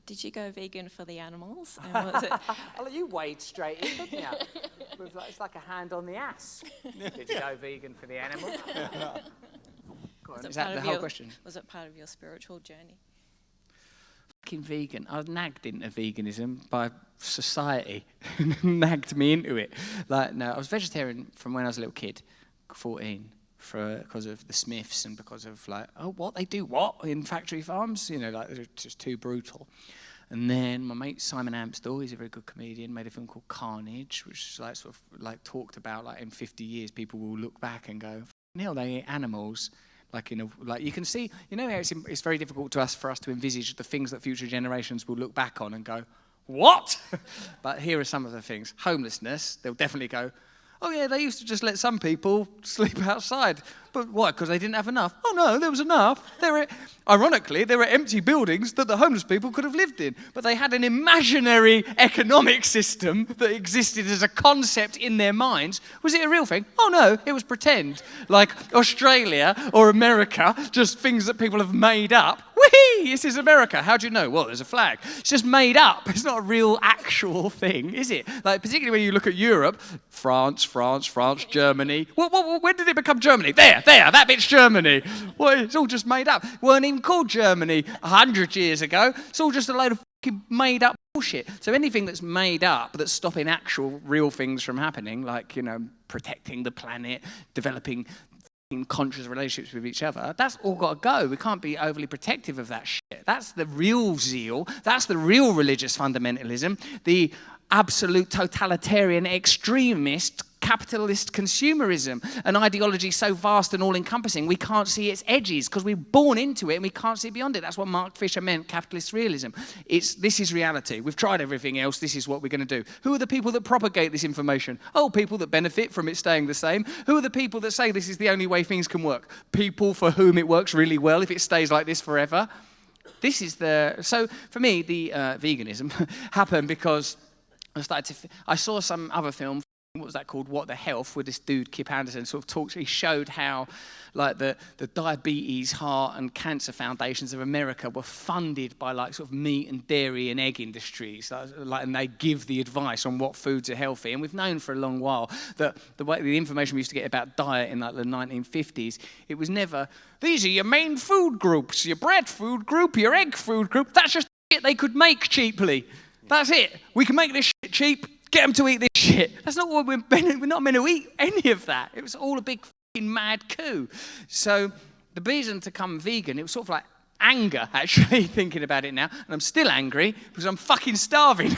Did you go vegan for the animals? And was it... Well, you wade straight in, didn't you? It's like a hand on the ass. Did you go vegan for the animals? Is that the whole question? Was it part of your spiritual journey? Fucking vegan. I was nagged into veganism by society. Nagged me into it. Like, no, I was vegetarian from when I was a little kid, 14. Because of the Smiths and because of like, oh, what they do what in factory farms, you know, like they're just too brutal. And then my mate Simon Amstel, he's a very good comedian, made a film called Carnage, which like sort of like talked about like in 50 years people will look back and go, hell, they eat animals. Like you can see, you know how it's very difficult for us to envisage the things that future generations will look back on and go, what? But here are some of the things. Homelessness, they'll definitely go, oh yeah, they used to just let some people sleep outside. But why? Because they didn't have enough? Oh no, there was enough. Ironically, there were empty buildings that the homeless people could have lived in. But they had an imaginary economic system that existed as a concept in their minds. Was it a real thing? Oh no, it was pretend. Like Australia or America, just things that people have made up. Whee! This is America. How do you know? Well, there's a flag. It's just made up. It's not a real, actual thing, is it? Like, particularly when you look at Europe, France, Germany. When did it become Germany? There, that bit's Germany. Well, it's all just made up. It weren't even called Germany 100 years ago. It's all just a load of fucking made up bullshit. So anything that's made up that's stopping actual, real things from happening, like, you know, protecting the planet, developing in conscious relationships with each other, that's all got to go. We can't be overly protective of that shit. That's the real zeal. That's the real religious fundamentalism. The absolute totalitarian, extremist, capitalist consumerism, an ideology so vast and all-encompassing we can't see its edges because we're born into it and we can't see beyond it. That's what Mark Fisher meant, capitalist realism. This is reality. We've tried everything else. This is what we're going to do. Who are the people that propagate this information? Oh, people that benefit from it staying the same. Who are the people that say this is the only way things can work? People for whom it works really well if it stays like this forever. So for me, the veganism happened because I saw some other film. What was that called? What the Health, with this dude Kip Anderson sort of talked. He showed how, like the diabetes, heart, and cancer foundations of America were funded by like sort of meat and dairy and egg industries, and they give the advice on what foods are healthy. And we've known for a long while that the information we used to get about diet in like the 1950s, it was never these are your main food groups, your bread food group, your egg food group. That's just shit they could make cheaply. That's it. We can make this shit cheap. Get them to eat this shit. That's not what we're not meant to eat any of that. It was all a big fucking mad coup. So the reason to come vegan, it was sort of like anger, actually, thinking about it now. And I'm still angry because I'm fucking starving.